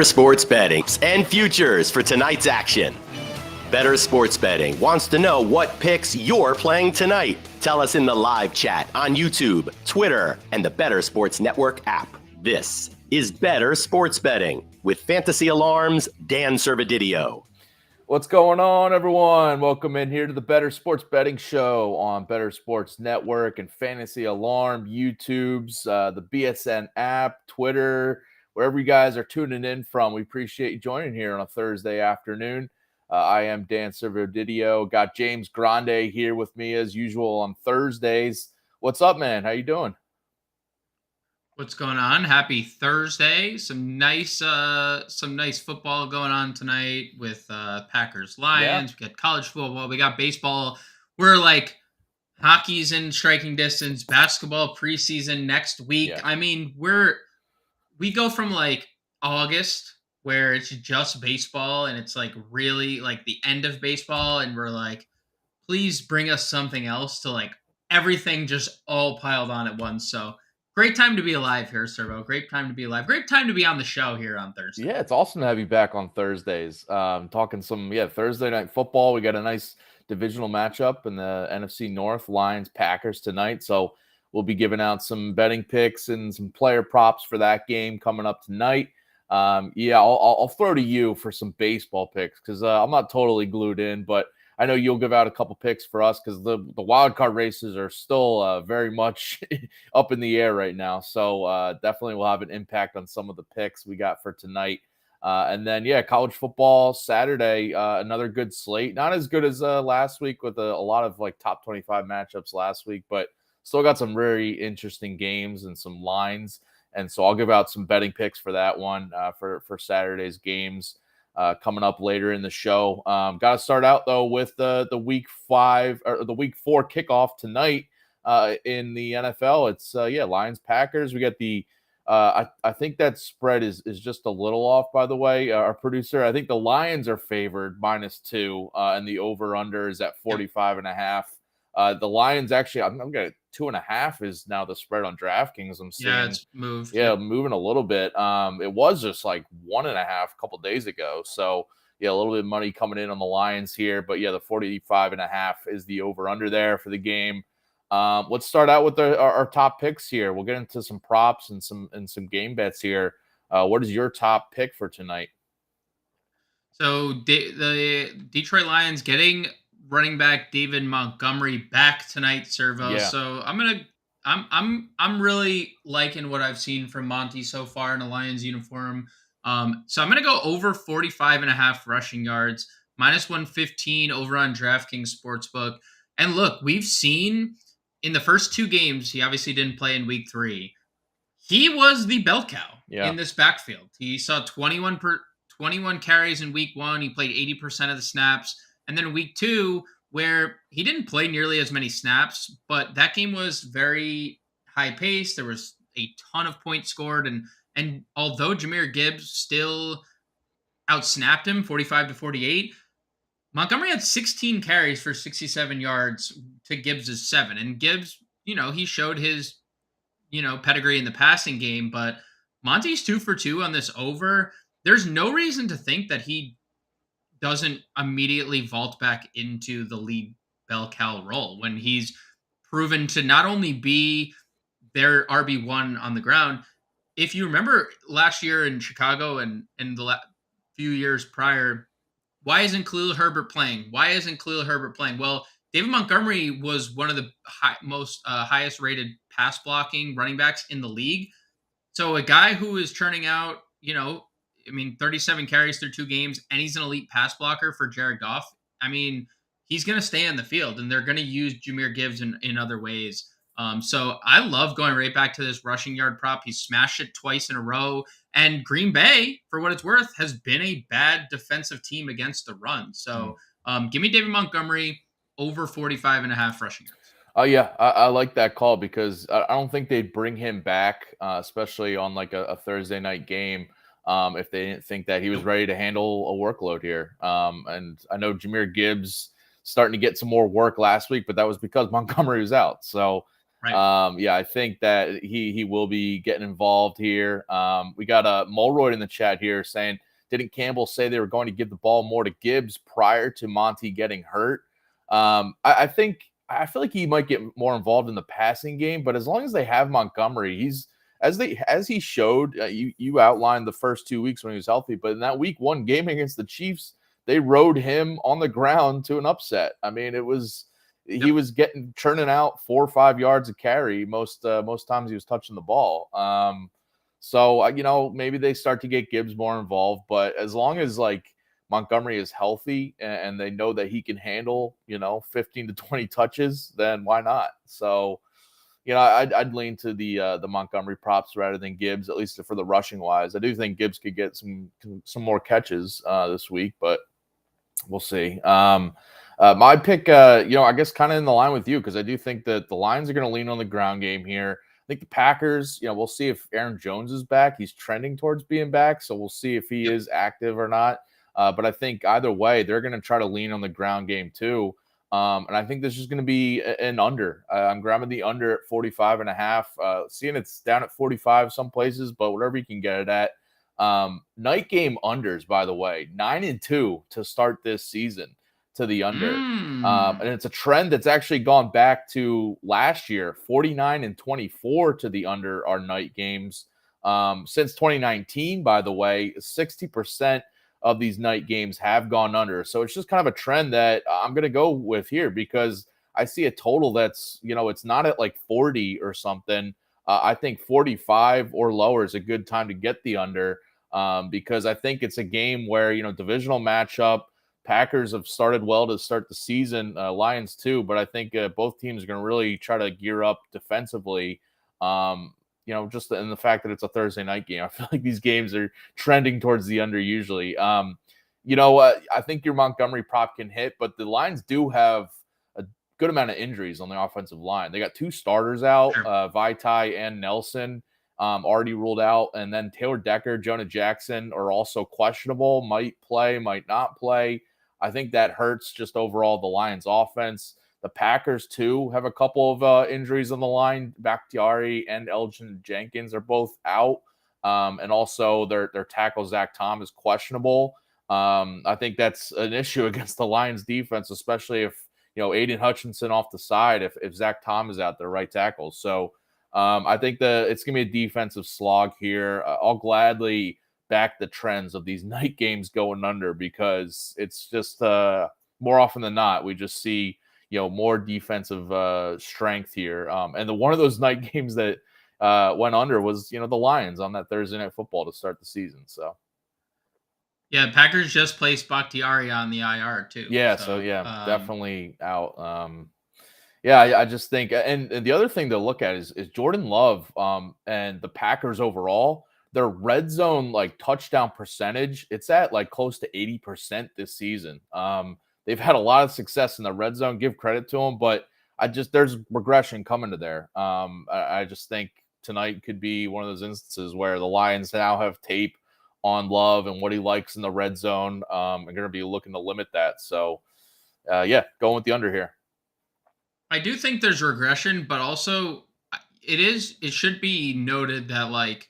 Sports betting and futures for tonight's action. Bettor Sports Betting wants to know what picks you're playing tonight. Tell us in the live chat on YouTube, Twitter, and the Bettor Sports Network app. This is Bettor Sports Betting with Fantasy Alarm's Dan Servodidio. What's going on, everyone? Welcome in here to the Bettor Sports Betting Show on Bettor Sports Network and Fantasy Alarm, YouTube's, the BSN app, Twitter, wherever you guys are tuning in from. We appreciate you joining here on a Thursday afternoon. I am Dan Servodidio. Got James Grande here with me as usual on Thursdays. What's up, man? How you doing? What's going on? Happy Thursday. Some nice football going on tonight with Packers Lions. Yeah. We got college football. We got baseball. We're like hockey's in striking distance. Basketball preseason next week. Yeah. I mean, we go from like August where it's just baseball and it's like really like the end of baseball, and we're like, please bring us something else, to like everything just all piled on at once. So great time to be alive here, Servo. Great time to be alive. Great time to be on the show here on Thursday. Yeah, it's awesome to have you back on Thursdays. Talking some Thursday night football. We got a nice divisional matchup in the NFC North, Lions Packers tonight. So we'll be giving out some betting picks and some player props for that game coming up tonight. I'll throw to you for some baseball picks because I'm not totally glued in, but I know you'll give out a couple picks for us because the wild card races are still very much up in the air right now. So definitely will have an impact on some of the picks we got for tonight. And then, college football Saturday, another good slate. Not as good as last week with a lot of like top 25 matchups last week, but still got some very interesting games and some lines. And so I'll give out some betting picks for that one for Saturday's games coming up later in the show. Got to start out, though, with the week 5 or the week 4 kickoff tonight in the NFL. It's, Lions Packers. We got the I think that spread is just a little off, by the way. Our producer, I think the Lions are favored -2 and the over-under is at 45.5. The Lions actually, I'm going to 2.5 is now the spread on DraftKings. I'm seeing. Yeah, it's moved. Yeah, moving a little bit. It was just like 1.5 a couple days ago. So a little bit of money coming in on the Lions here. But the 45.5 is the over/under there for the game. Let's start out with our top picks here. We'll get into some props and some game bets here. What is your top pick for tonight? So the Detroit Lions getting running back David Montgomery back tonight, Servo. Yeah. So I'm really liking what I've seen from Monty so far in a Lions uniform. So I'm gonna go over 45.5 rushing yards, -115 over on DraftKings Sportsbook. And look, we've seen in the first 2 games, he obviously didn't play in week 3. He was the bell cow in this backfield. He saw 21 carries in week 1. He played 80% of the snaps. And then week 2, where he didn't play nearly as many snaps, but that game was very high paced. There was a ton of points scored. And although Jahmyr Gibbs still outsnapped him 45-48, Montgomery had 16 carries for 67 yards to Gibbs' 7. And Gibbs, he showed his, pedigree in the passing game, but Monty's 2 for 2 on this over. There's no reason to think that he doesn't immediately vault back into the lead bell cow role when he's proven to not only be their RB1 on the ground. If you remember last year in Chicago and the few years prior, why isn't Khalil Herbert playing? Well, David Montgomery was one of the highest rated pass blocking running backs in the league. So a guy who is churning out, 37 carries through 2 games, and he's an elite pass blocker for Jared Goff. He's going to stay on the field, and they're going to use Jahmyr Gibbs in other ways. So I love going right back to this rushing yard prop. He smashed it twice in a row. And Green Bay, for what it's worth, has been a bad defensive team against the run. So give me David Montgomery over 45.5 rushing yards. Oh, yeah, I like that call because I don't think they'd bring him back, especially on like a Thursday night game, if they didn't think that he was ready to handle a workload here. And I know Jahmyr Gibbs starting to get some more work last week, but that was because Montgomery was out. So Right. Yeah, I think that he will be getting involved here. We got a Mulroyd in the chat here saying, didn't Campbell say they were going to give the ball more to Gibbs prior to Monty getting hurt? I feel like he might get more involved in the passing game, but as long as they have Montgomery, he's as he showed. You outlined the first 2 weeks when he was healthy, but in that week 1 game against the Chiefs, they rode him on the ground to an upset. I mean, he was churning out 4 or 5 yards a carry most times he was touching the ball. So maybe they start to get Gibbs more involved, but as long as like Montgomery is healthy and they know that he can handle 15 to 20 touches, then why not? So I'd lean to the Montgomery props rather than Gibbs, at least for the rushing wise. I do think Gibbs could get some more catches this week, but we'll see. My pick, I guess kind of in the line with you, because I do think that the Lions are going to lean on the ground game here. I think the Packers, we'll see if Aaron Jones is back. He's trending towards being back, so we'll see if he is active or not. But I think either way, they're going to try to lean on the ground game too. And I think this is going to be an under. I'm grabbing the under at 45.5. Seeing it's down at 45 some places, but whatever you can get it at. Night game unders, by the way, 9-2 to start this season to the under. And it's a trend that's actually gone back to last year. 49-24 to the under are night games. Since 2019, by the way, 60% of these night games have gone under. So it's just kind of a trend that I'm going to go with here, because I see a total that's, it's not at like 40 or something. I think 45 or lower is a good time to get the under, because I think it's a game where, divisional matchup. Packers have started well to start the season, Lions too, but I think both teams are going to really try to gear up defensively. Just in the fact that it's a Thursday night game, I feel like these games are trending towards the under usually. I think your Montgomery prop can hit, but the Lions do have a good amount of injuries on the offensive line. They got 2 starters out, Vaitai and Nelson already ruled out, and then Taylor Decker, Jonah Jackson are also questionable, might play, might not play. I think that hurts just overall the Lions offense. The Packers, too, have a couple of injuries on the line. Bakhtiari and Elgin Jenkins are both out. And also their tackle, Zach Tom, is questionable. I think that's an issue against the Lions defense, especially if, Aiden Hutchinson off the side, if Zach Tom is out there, right tackle. So I think it's going to be a defensive slog here. I'll gladly back the trends of these night games going under, because it's just more often than not, we just see, more defensive strength here. And one of those night games that went under was, the Lions on that Thursday Night Football to start the season. So, yeah, Packers just placed Bakhtiari on the IR too. Yeah, so definitely out. I just think, and the other thing to look at is Jordan Love and the Packers overall. Their red zone touchdown percentage, it's at close to 80% this season. They've had a lot of success in the red zone. Give credit to them, but there's regression coming to there. I just think tonight could be one of those instances where the Lions now have tape on Love and what he likes in the red zone. Are going to be looking to limit that. So, going with the under here. I do think there's regression, but also it should be noted that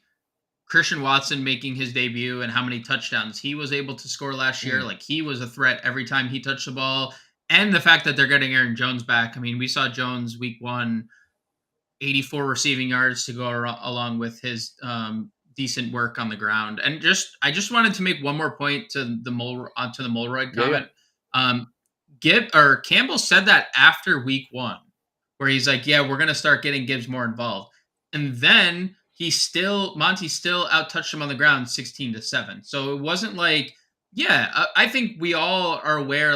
Christian Watson making his debut and how many touchdowns he was able to score last year. He was a threat every time he touched the ball. And the fact that they're getting Aaron Jones back. I mean, we saw Jones week 1, 84 receiving yards to go along with his decent work on the ground. And I just wanted to make one more point to the Mulroyd comment. Campbell said that after week 1, where he's like, yeah, we're going to start getting Gibbs more involved. And then Monty still out-touched him on the ground 16-7. So it wasn't I think we all are aware,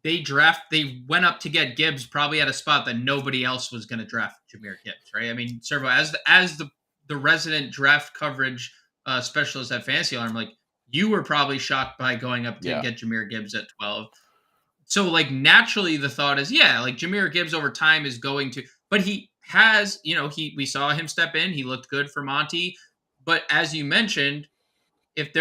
they went up to get Gibbs probably at a spot that nobody else was going to draft Jahmyr Gibbs, right? I mean, Servo, as the resident draft coverage specialist at Fantasy Alarm, you were probably shocked by going up to get Jahmyr Gibbs at 12. So naturally the thought is, Jahmyr Gibbs over time is going to, but he has, we saw him step in. He looked good for Monty. But as you mentioned, if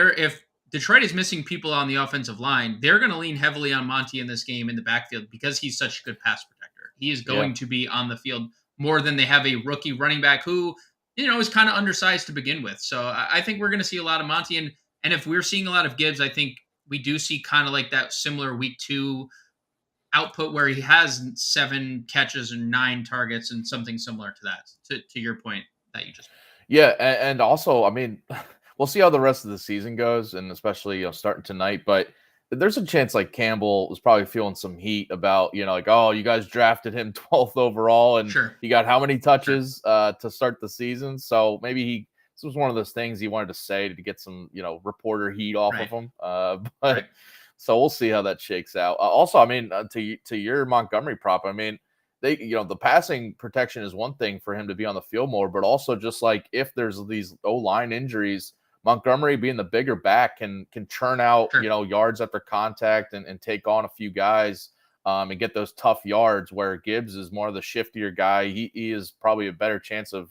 Detroit is missing people on the offensive line, they're going to lean heavily on Monty in this game in the backfield because he's such a good pass protector. He is going to be on the field more than they have a rookie running back who, is kind of undersized to begin with. So I think we're going to see a lot of Monty. And if we're seeing a lot of Gibbs, I think we do see kind of like that similar week 2 output where he has 7 catches and 9 targets and something similar to that, to your point that you just made. Yeah. And also, I mean, we'll see how the rest of the season goes, and especially, starting tonight, but there's a chance like Campbell was probably feeling some heat about, like, oh, you guys drafted him 12th overall and he got how many touches to start the season. So maybe this was one of those things he wanted to say to get some, reporter heat off of him. But so we'll see how that shakes out. Also, I mean, to your Montgomery prop, I mean, they, the passing protection is one thing for him to be on the field more, but also just like if there's these O-line injuries, Montgomery being the bigger back can churn out, yards after contact and take on a few guys and get those tough yards, where Gibbs is more of the shiftier guy. He is probably a better chance of,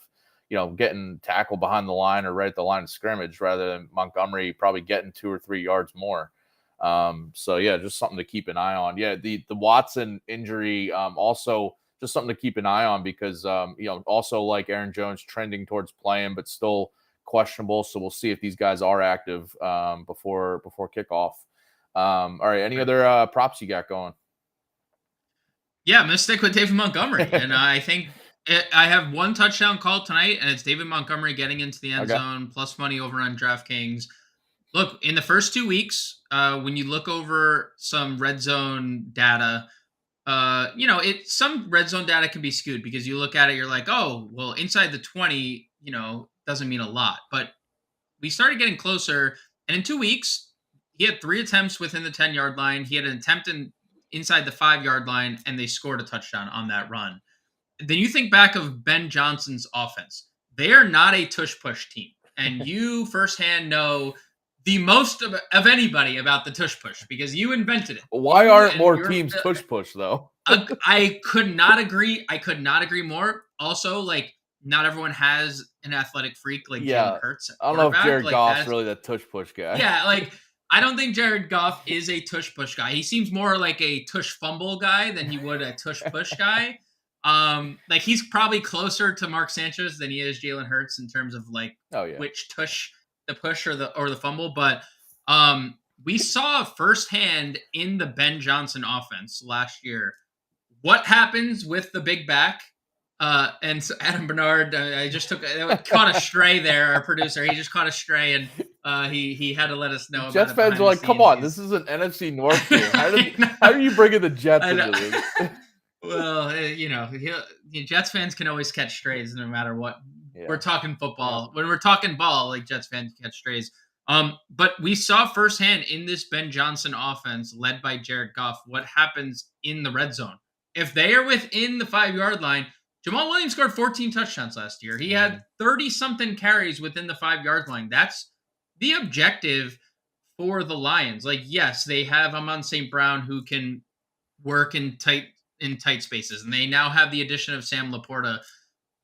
getting tackled behind the line or right at the line of scrimmage rather than Montgomery probably getting 2 or 3 yards more. So yeah, just something to keep an eye on. Yeah. The Watson injury, also just something to keep an eye on because, also like Aaron Jones trending towards playing, but still questionable. So we'll see if these guys are active, before kickoff. All right. Any other, props you got going? Yeah. I'm going to stick with David Montgomery. And I think I have 1 touchdown called tonight, and it's David Montgomery getting into the end zone, plus money over on DraftKings. Look, in the first 2 weeks, when you look over some red zone data, some red zone data can be skewed because you look at it, you're like, oh, well, inside the 20, doesn't mean a lot. But we started getting closer, and in 2 weeks, he had 3 attempts within the 10-yard line. He had an attempt inside the 5-yard line, and they scored a touchdown on that run. Then you think back of Ben Johnson's offense. They are not a tush-push team, and you firsthand know the most of anybody about the tush push because you invented it. Why aren't more teams tush push though? I could not agree. I could not agree more. Also, like, not everyone has an athletic freak like Jalen Hurts. I don't know if Jared Goff's really the tush push guy. Yeah, like I don't think Jared Goff is a tush push guy. He seems more like a tush fumble guy than he would a tush push guy. Like he's probably closer to Mark Sanchez than he is Jalen Hurts in terms of like which tush, the push or the fumble. But we saw firsthand in the Ben Johnson offense last year what happens with the big back. And so Adam Bernard, I just caught a stray there. Our producer, he just caught a stray, and he had to let us know. Jets fans are like, "Come on, this is an NFC North game. How are you bringing the Jets into this?" Well, Jets fans can always catch strays no matter what. Yeah. We're talking football. When we're talking ball, like Jets fans catch strays. But we saw firsthand in this Ben Johnson offense led by Jared Goff what happens in the red zone. If they are within the 5-yard line, Jamal Williams scored 14 touchdowns last year. He had 30-something carries within the 5-yard line. That's the objective for the Lions. Like, yes, they have Amon St. Brown who can work in tight spaces, and they now have the addition of Sam Laporta.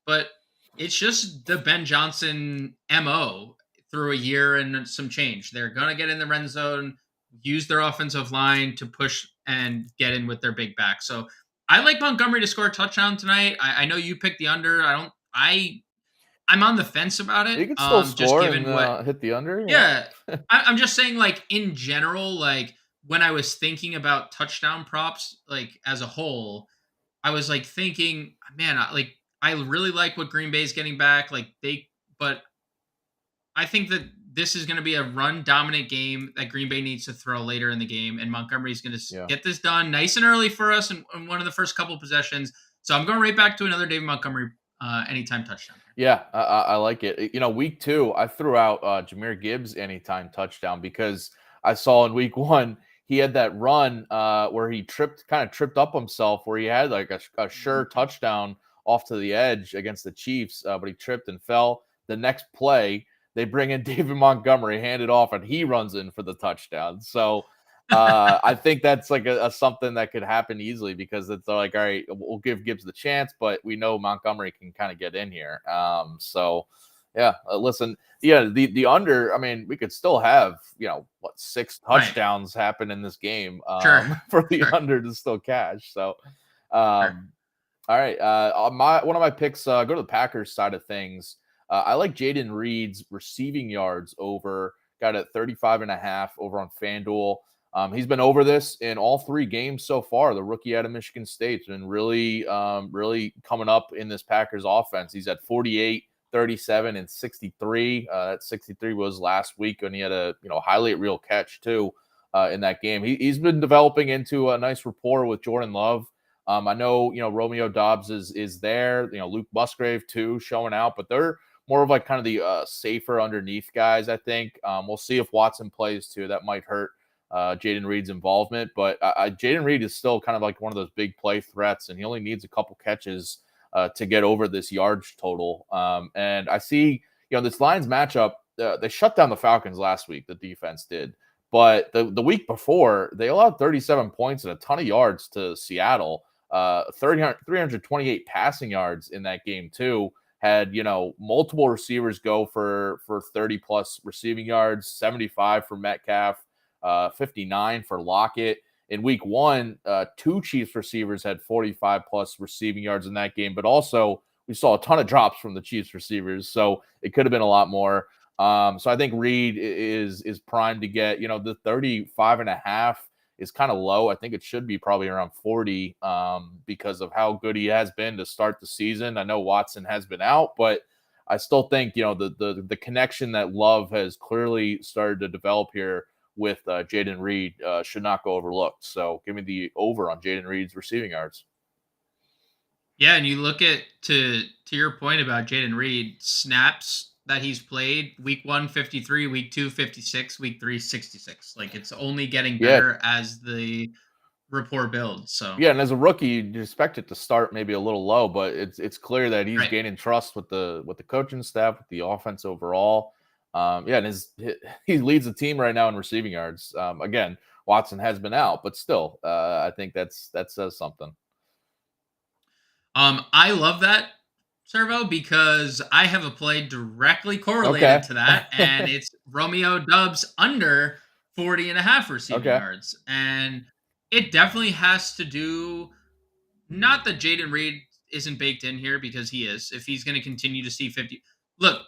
But it's just the Ben Johnson MO through a year and some change. They're going to get in the red zone, use their offensive line to push and get in with their big back. So I like Montgomery to score a touchdown tonight. I know you picked the under. I'm on the fence about it. You can still score and hit the under. Yeah. I'm just saying, like, in general, like, when I was thinking about touchdown props, like, as a whole, I was, like, thinking, man, I really like what Green Bay's getting back. But I think that this is going to be a run-dominant game that Green Bay needs to throw later in the game, and Montgomery's going to get this done nice and early for us in one of the first couple possessions. So I'm going right back to another David Montgomery anytime touchdown. Yeah, I like it. Week 2, I threw out Jahmyr Gibbs anytime touchdown because I saw in week 1 he had that run where he kind of tripped up himself, where he had like a sure touchdown off to the edge against the Chiefs, but he tripped and fell. The next play, they bring in David Montgomery, hand it off, and he runs in for the touchdown. So I think that's like a something that could happen easily because it's like, all right, we'll give Gibbs the chance, but we know Montgomery can kind of get in here. Listen, the under, I mean, we could still have, 6 touchdowns happen in this game for the under to still cash. So, All right. One of my picks, go to the Packers side of things. I like Jaden Reed's receiving yards over. Got it 35.5 over on FanDuel. He's been over this in all 3 games so far. The rookie out of Michigan State's been really coming up in this Packers offense. He's at 48, 37, and 63. That 63 was last week, and he had a highlight reel catch too in that game. He's been developing into a nice rapport with Jordan Love. I know Romeo Doubs is there. Luke Musgrave too showing out, but they're more of like kind of the safer underneath guys. I think we'll see if Watson plays too. That might hurt Jaden Reed's involvement, but Jaden Reed is still kind of like one of those big play threats, and he only needs a couple catches to get over this yards total. And I see this Lions matchup. They shut down the Falcons last week. The defense did. But the week before, they allowed 37 points and a ton of yards to Seattle. 328 passing yards in that game too. Had multiple receivers go for 30 plus receiving yards, 75 for Metcalf, 59 for Lockett. In week 1, 2 Chiefs receivers had 45 plus receiving yards in that game, but also we saw a ton of drops from the Chiefs receivers, so it could have been a lot more. So I think Reed is primed to get, the 35.5 is kind of low. I think it should be probably around 40 because of how good he has been to start the season. I know Watson has been out, but I still think, the connection that Love has clearly started to develop here with Jaden Reed should not go overlooked. So give me the over on Jaden Reed's receiving yards. Yeah, and you look at to your point about Jaden Reed, snaps that he's played, week 1, 53, week 2, 56, week 3, 66. Like, it's only getting better as the rapport builds. So yeah, and as a rookie, you'd expect it to start maybe a little low, but it's clear that he's gaining trust with the coaching staff, with the offense overall. And he leads the team right now in receiving yards. Again, Watson has been out, but still, I think that says something. I love that, Servo, because I have a play directly correlated to that, and it's Romeo Doubs under 40.5 receiving yards. And it definitely has to do, not that Jaden Reed isn't baked in here, because he is, if he's going to continue to see 50. Look,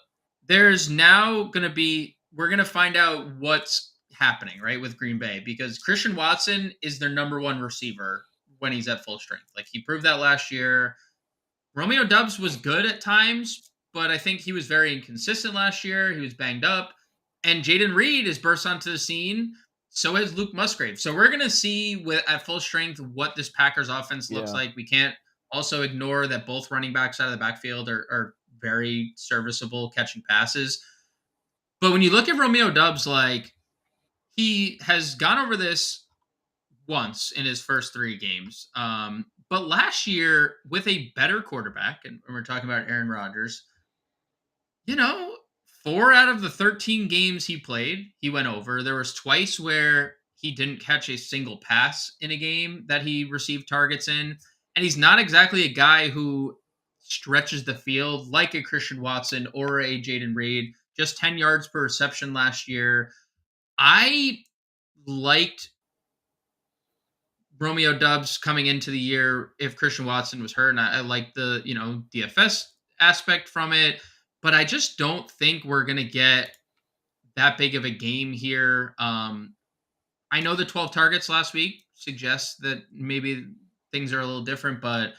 there's now going to be, we're going to find out what's happening, right, with Green Bay, because Christian Watson is their number 1 receiver when he's at full strength. Like, he proved that last year. Romeo Doubs was good at times, but I think he was very inconsistent last year. He was banged up. And Jaden Reed has burst onto the scene. So has Luke Musgrave. So we're going to see at full strength what this Packers offense looks like. We can't also ignore that both running backs out of the backfield are very serviceable catching passes. But when you look at Romeo Doubs, like, he has gone over this once in his first 3 games. But last year, with a better quarterback, and we're talking about Aaron Rodgers, 4 out of the 13 games he played, he went over. There was twice where he didn't catch a single pass in a game that he received targets in. And he's not exactly a guy who stretches the field like a Christian Watson or a Jaden Reed. Just 10 yards per reception last year. I liked Romeo Doubs coming into the year if Christian Watson was hurt, and I like the DFS aspect from it, but I just don't think we're gonna get that big of a game here. I know the 12 targets last week suggests that maybe things are a little different, but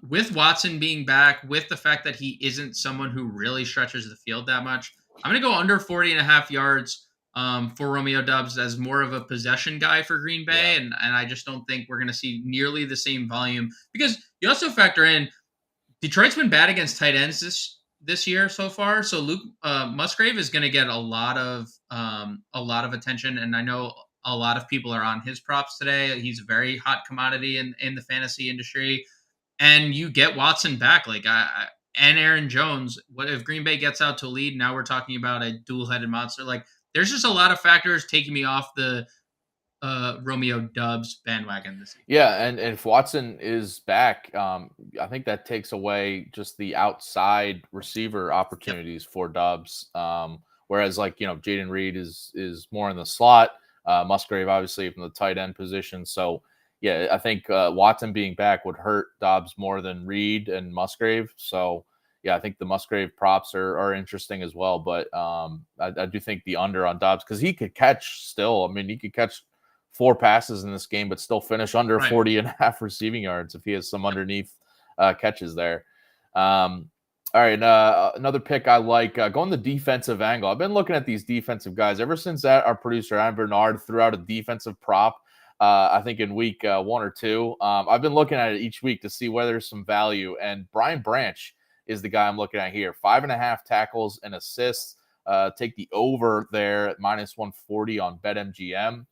with Watson being back, with the fact that he isn't someone who really stretches the field that much, I'm gonna go under 40.5 yards. For Romeo Doubs as more of a possession guy for Green Bay. And I just don't think we're going to see nearly the same volume, because you also factor in Detroit's been bad against tight ends this year so far. So Luke Musgrave is going to get a lot of attention. And I know a lot of people are on his props today. He's a very hot commodity in the fantasy industry. And you get Watson back, and Aaron Jones. What if Green Bay gets out to a lead? Now we're talking about a dual-headed monster. There's just a lot of factors taking me off the Romeo Doubs bandwagon this year. Yeah, and if Watson is back, I think that takes away just the outside receiver opportunities for Doubs. Whereas Jaden Reed is more in the slot. Musgrave obviously from the tight end position. So yeah, I think Watson being back would hurt Dobbs more than Reed and Musgrave. So yeah, I think the Musgrave props are interesting as well. But I do think the under on Dobbs, because he could catch still. I mean, he could catch 4 passes in this game, but still finish under 40.5 receiving yards if he has some underneath catches there. All right, another pick I like, going the defensive angle. I've been looking at these defensive guys ever since our producer, Adam Bernard, threw out a defensive prop, I think in week 1 or 2. I've been looking at it each week to see whether there's some value, and Brian Branch is the guy I'm looking at here. 5.5 tackles and assists. Take the over there at -140 on BetMGM.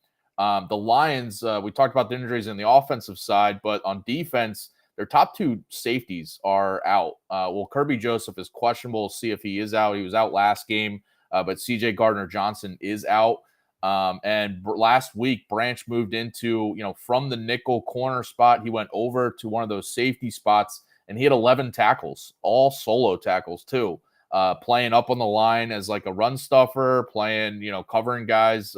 The Lions, we talked about the injuries in the offensive side, but on defense, their top 2 safeties are out. Well, Kirby Joseph is questionable. We'll see if he is out. He was out last game, but CJ Gardner-Johnson is out. And last week, Branch moved into, from the nickel corner spot, he went over to one of those safety spots, and he had 11 tackles, all solo tackles too. Playing up on the line as like a run stuffer, playing, covering guys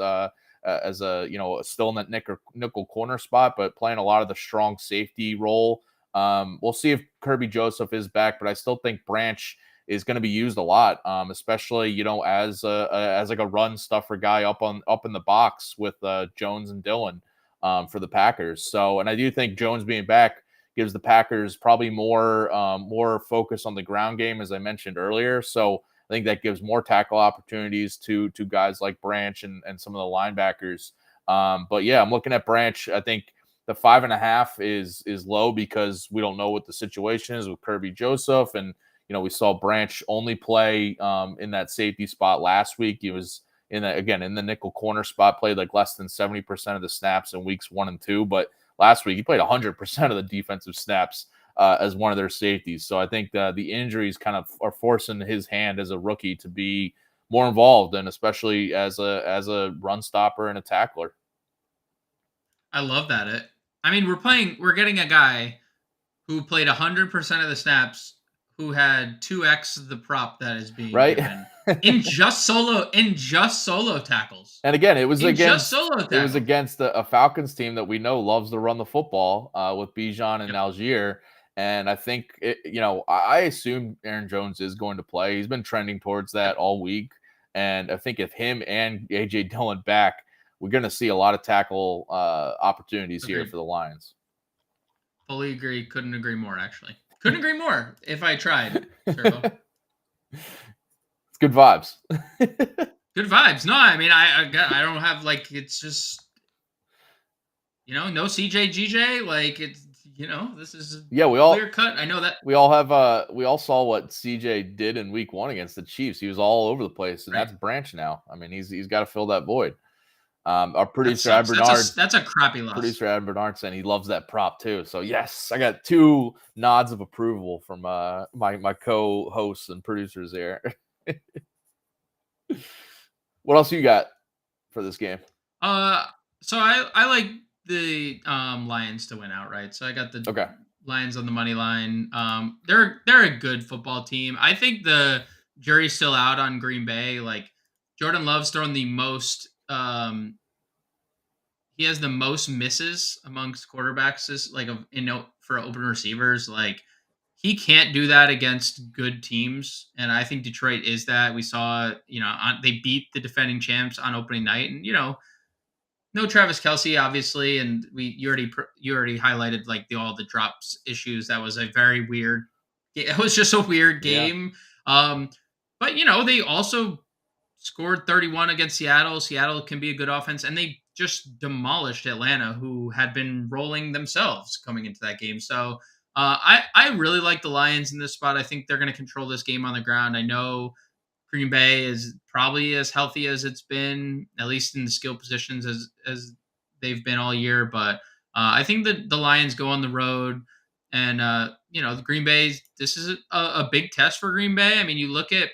as a, still in that nickel corner spot, but playing a lot of the strong safety role. We'll see if Kirby Joseph is back, but I still think Branch is going to be used a lot, especially, as like a run stuffer guy up in the box with Jones and Dillon for the Packers. So, and I do think Jones being back gives the Packers probably more focus on the ground game, as I mentioned earlier. So I think that gives more tackle opportunities to guys like Branch and some of the linebackers. But yeah, I'm looking at Branch. I think the 5.5 is low because we don't know what the situation is with Kirby Joseph. And, we saw Branch only play in that safety spot last week. He was in the nickel corner spot, played like less than 70% of the snaps in weeks 1 and 2. But last week he played 100% of the defensive snaps as one of their safeties. So I think the injuries kind of are forcing his hand as a rookie to be more involved, and especially as a run stopper and a tackler. I love that. We're getting a guy who played 100% of the snaps, who had 2x the prop that is being given in just solo tackles. And again, it was against a Falcons team that we know loves to run the football with Bijan and Algier. And I think I assume Aaron Jones is going to play. He's been trending towards that all week, and I think if him and AJ Dillon back, we're going to see a lot of tackle opportunities here for the Lions. Fully agree. Couldn't agree more, actually. Couldn't agree more if I tried, Servo. It's good vibes. Good vibes. No, I don't have, it's just, no CJ, GJ. It's, this is we all clear cut. I know that. We all saw what CJ did in week 1 against the Chiefs. He was all over the place, and that's Branch now. I mean, he's got to fill that void. Our producer, Adam Bernard, that's a crappy loss. Producer Adam Bernard said he loves that prop too. So yes, I got 2 nods of approval from my co-hosts and producers here. What else you got for this game? So I like the Lions to win outright. So I got the Lions on the money line. They're a good football team. I think the jury's still out on Green Bay. Jordan Love's thrown the most. He has the most misses amongst quarterbacks for open receivers. He can't do that against good teams, and I think Detroit is that. We saw, they beat the defending champs on opening night, and no Travis Kelce, obviously, and you already highlighted all the drops issues. That was a very weird. It was just a weird game. Yeah. But they also scored 31 against Seattle. Seattle can be a good offense, and they just demolished Atlanta, who had been rolling themselves coming into that game. So I really like the Lions in this spot. I think they're going to control this game on the ground. I know Green Bay is probably as healthy as it's been, at least in the skill positions as they've been all year. But I think that the Lions go on the road, and the Green Bay. This is a big test for Green Bay. I mean, you look at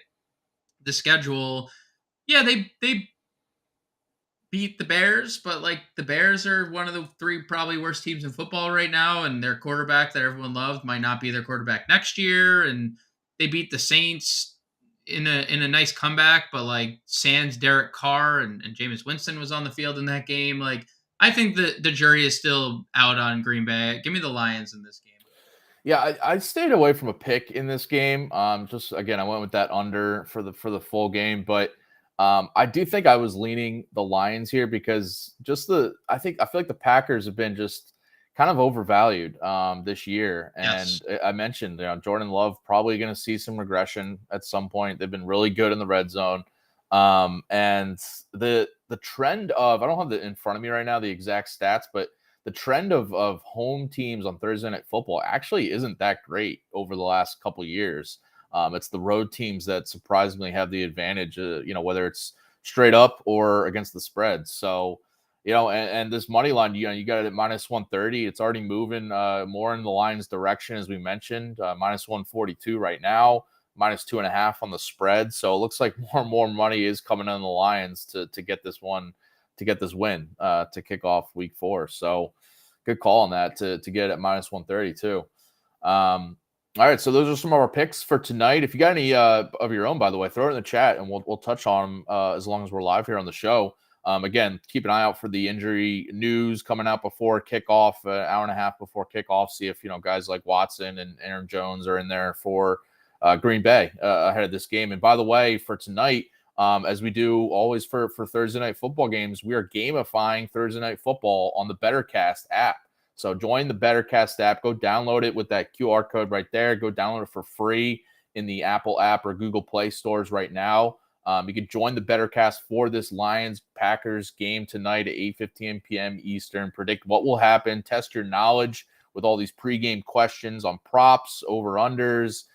the schedule. Yeah, they beat the Bears, but the Bears are one of the 3 probably worst teams in football right now, and their quarterback that everyone loved might not be their quarterback next year. And they beat the Saints in a nice comeback, but sans Derek Carr and Jameis Winston was on the field in that game. I think the jury is still out on Green Bay. Give me the Lions in this game. Yeah, I stayed away from a pick in this game. Just again, I went with that under for the full game, but I do think I was leaning the Lions here because I feel like the Packers have been just kind of overvalued this year, and Yes. I mentioned Jordan Love probably going to see some regression at some point. They've been really good in the red zone, and the trend of I don't have it in front of me right now the exact stats, but the trend of home teams on Thursday Night Football actually isn't that great over the last couple years. It's the road teams that surprisingly have the advantage, whether it's straight up or against the spread. So, and this money line, you got it at minus 130. It's already moving more in the Lions' direction, as we mentioned, minus 142 right now, minus 2.5 on the spread. So it looks like more and more money is coming on the Lions to get this one to get this win to kick off week 4. So good call on that to get it at minus 130 too. All right, so those are some of our picks for tonight. If you got any of your own, by the way, throw it in the chat and we'll touch on them as long as we're live here on the show. Again, keep an eye out for the injury news coming out before kickoff, an hour and a half before kickoff. See if guys like Watson and Aaron Jones are in there for Green Bay ahead of this game. And by the way, for tonight, as we do always for Thursday night football games, we are gamifying Thursday night football on the BettorCast app. So join the BettorCast app. Go download it with that QR code right there. Go download it for free in the Apple app or Google Play stores right now. You can join the BettorCast for this Lions-Packers game tonight at 8:15 p.m. Eastern. Predict what will happen. Test your knowledge with all these pregame questions on props, over-unders,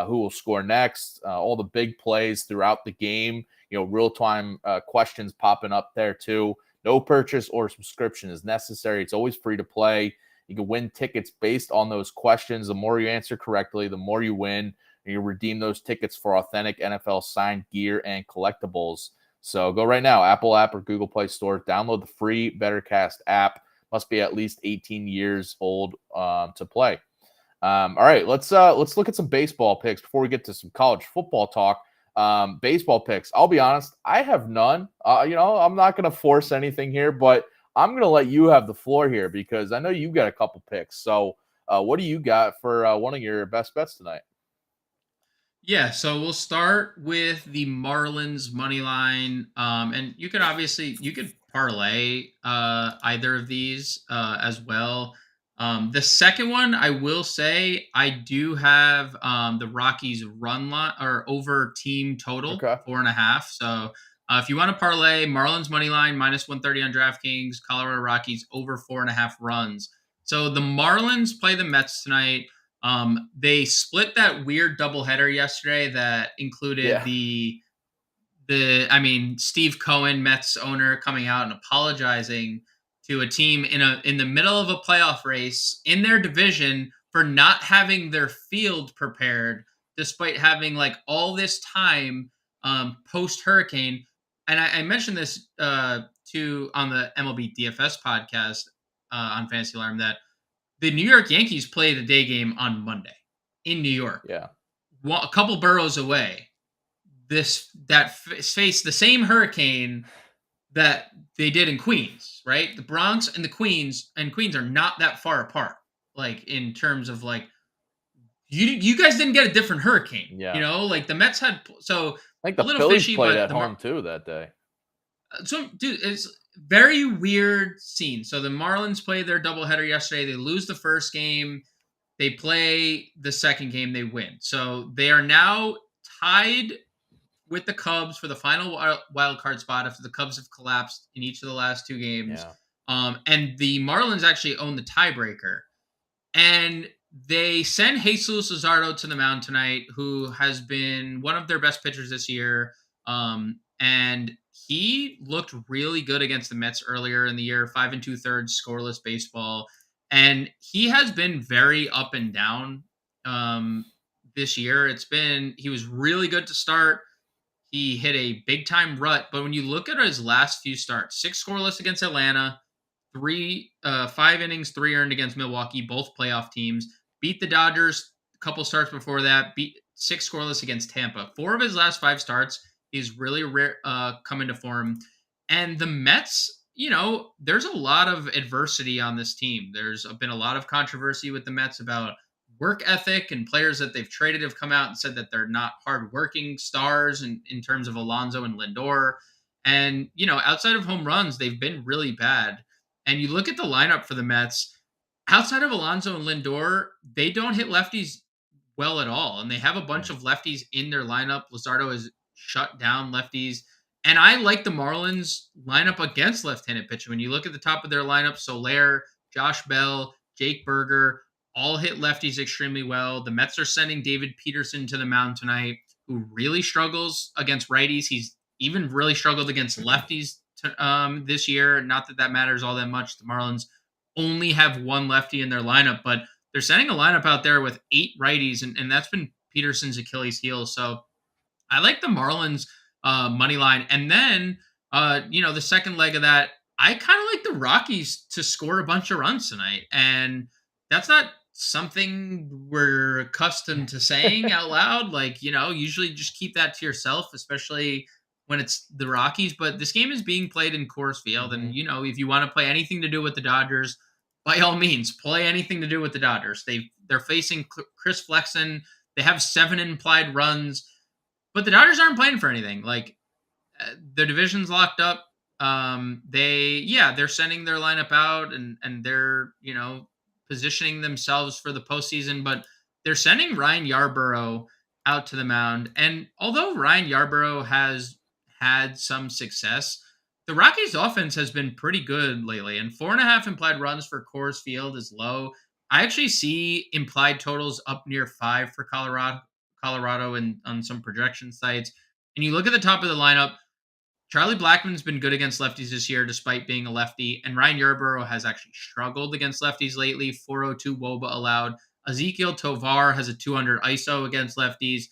who will score next, all the big plays throughout the game, real-time questions popping up there too. No purchase or subscription is necessary. It's always free to play. You can win tickets based on those questions. The more you answer correctly, the more you win. And you redeem those tickets for authentic NFL signed gear and collectibles. So go right now, Apple app or Google Play Store. Download the free BettorCast app. Must be at least 18 years old to play. All right, let's look at some baseball picks before we get to some college football talk. Baseball picks. I'll be honest, I have none. I'm not going to force anything here, but I'm going to let you have the floor here because I know you got a couple picks. So, what do you got for one of your best bets tonight? Yeah, so we'll start with the Marlins money line, and you could parlay either of these as well. The second one, I will say, I do have the Rockies run line or over team total 4.5. So if you want to parlay Marlins money line minus 130 on DraftKings, Colorado Rockies over 4.5 runs. So the Marlins play the Mets tonight. They split that weird doubleheader yesterday that included Steve Cohen, Mets owner, coming out and apologizing to a team in the middle of a playoff race in their division for not having their field prepared, despite having like all this time post hurricane. And I mentioned this too on the MLB DFS podcast on Fantasy Alarm that the New York Yankees play the day game on Monday in New York. Yeah, a couple boroughs away. Face the same hurricane that they did in Queens, right? The Bronx and the Queens are not that far apart. Like in terms of like, you guys didn't get a different hurricane. Yeah. Like the Mets had. So I think the Phillies played at home too that day. So, dude, it's very weird scene. So the Marlins played their doubleheader yesterday. They lose the first game. They play the second game. They win. So they are now tied with the Cubs for the final wild card spot after the Cubs have collapsed in each of the last two games. Yeah. And the Marlins actually own the tiebreaker. And they send Jesus Luzardo to the mound tonight, who has been one of their best pitchers this year. And he looked really good against the Mets earlier in the year, 5 2/3 scoreless baseball. And he has been very up and down this year. He was really good to start. He hit a big time rut. But when you look at his last few starts, 6 scoreless against Atlanta, 5 innings, 3 earned against Milwaukee, both playoff teams, beat the Dodgers a couple starts before that, beat 6 scoreless against Tampa. 4 of his last 5 starts is really rare, come into form. And the Mets there's a lot of adversity on this team. There's been a lot of controversy with the Mets about work ethic, and players that they've traded have come out and said that they're not hardworking stars in terms of Alonso and Lindor. And, outside of home runs, they've been really bad. And you look at the lineup for the Mets, outside of Alonso and Lindor, they don't hit lefties well at all. And they have a bunch of lefties in their lineup. Luzardo has shut down lefties. And I like the Marlins lineup against left-handed pitching. When you look at the top of their lineup, Soler, Josh Bell, Jake Berger, all hit lefties extremely well. The Mets are sending David Peterson to the mound tonight, who really struggles against righties. He's even really struggled against lefties this year. Not that matters all that much. The Marlins only have one lefty in their lineup, but they're sending a lineup out there with 8 righties, and that's been Peterson's Achilles heel. So I like the Marlins money line. And then, the second leg of that, I kind of like the Rockies to score a bunch of runs tonight. And that's not something we're accustomed to saying out loud. Usually just keep that to yourself, especially when it's the Rockies. But this game is being played in Coors Field. And, if you want to play anything to do with the Dodgers, by all means, play anything to do with the Dodgers. They're facing Chris Flexen. They have 7 implied runs. But the Dodgers aren't playing for anything. The division's locked up. They're sending their lineup out and they're, positioning themselves for the postseason, but they're sending Ryan Yarbrough out to the mound. And although Ryan Yarbrough has had some success, the Rockies offense has been pretty good lately, and 4.5 implied runs for Coors Field is low. I actually see implied totals up near 5 for Colorado and on some projection sites. And you look at the top of the lineup, Charlie Blackmon's been good against lefties this year, despite being a lefty. And Ryan Yarbrough has actually struggled against lefties lately. 402 WOBA allowed. Ezekiel Tovar has a 200 ISO against lefties.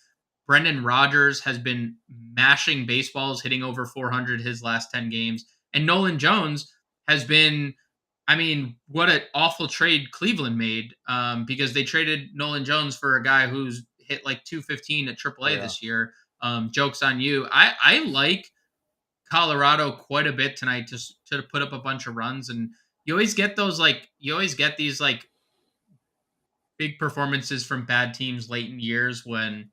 Brendan Rodgers has been mashing baseballs, hitting over 400 his last 10 games. And Nolan Jones has been, what an awful trade Cleveland made, because they traded Nolan Jones for a guy who's hit like 215 at AAA this year. Joke's on you. I like Colorado quite a bit tonight to put up a bunch of runs. And you always get these big performances from bad teams late in years when,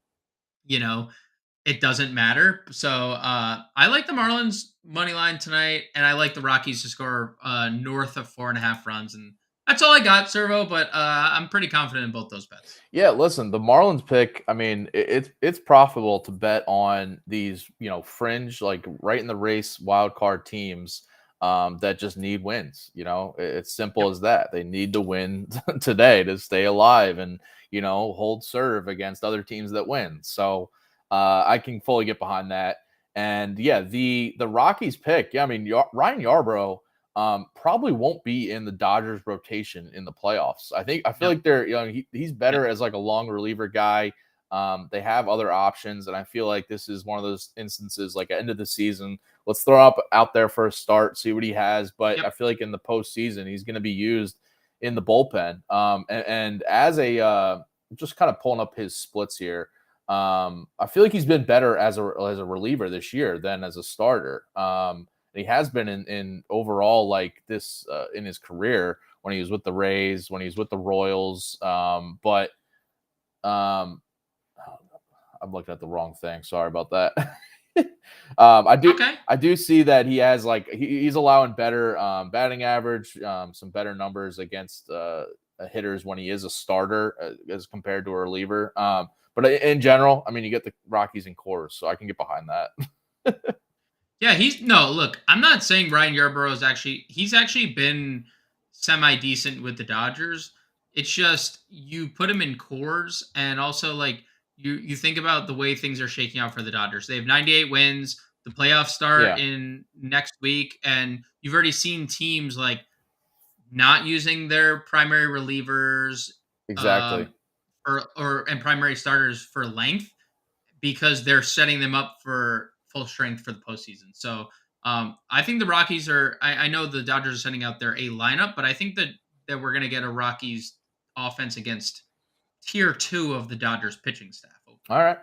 it doesn't matter. So I like the Marlins money line tonight, and I like the Rockies to score north of 4.5 runs. And that's all I got, Servo, but I'm pretty confident in both those bets. Yeah, listen, the Marlins pick, it's profitable to bet on these, fringe, like right in the race wild card teams that just need wins. It's simple as that. They need to win today to stay alive and, hold serve against other teams that win. So I can fully get behind that. And yeah, the Rockies pick, Ryan Yarbrough probably won't be in the Dodgers rotation in the playoffs. I feel like they're, he's better as like a long reliever guy. They have other options, and I feel like this is one of those instances, like at end of the season, let's throw out there for a start, see what he has. But I feel like in the postseason, he's going to be used in the bullpen. And as a just kind of pulling up his splits here, I feel like he's been better as a reliever this year than as a starter. He has been in overall like this in his career when he was with the Rays, when he was with the Royals. But I'm looking at the wrong thing. Sorry about that. I do see that he has he's allowing better batting average, some better numbers against hitters when he is a starter as compared to a reliever. But in general, you get the Rockies and Coors, so I can get behind that. Yeah, look, I'm not saying Ryan Yarbrough he's actually been semi-decent with the Dodgers. It's just you put him in Coors, and also you think about the way things are shaking out for the Dodgers. They have 98 wins. The playoffs start in next week, and you've already seen teams not using their primary relievers exactly, and primary starters for length, because they're setting them up for full strength for the postseason. So I think the Rockies I know the Dodgers are sending out their A lineup, but I think that we're going to get a Rockies offense against tier 2 of the Dodgers pitching staff. All right.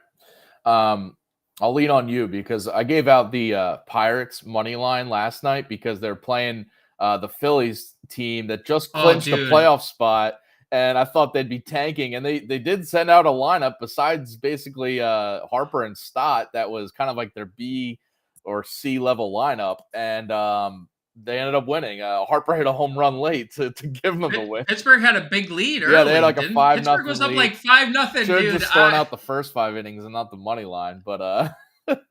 I'll lean on you because I gave out the Pirates money line last night because they're playing the Phillies team that just clinched a playoff spot, and I thought they'd be tanking. And they did send out a lineup besides basically Harper and Stott that was kind of like their B or C level lineup, and they ended up winning. Harper hit a home run late to give them the win. Pittsburgh had a big lead early. Yeah, they had like a 5-0 Pittsburgh was up lead. like 5-0. Should have just thrown out the first 5 innings and not the money line, but it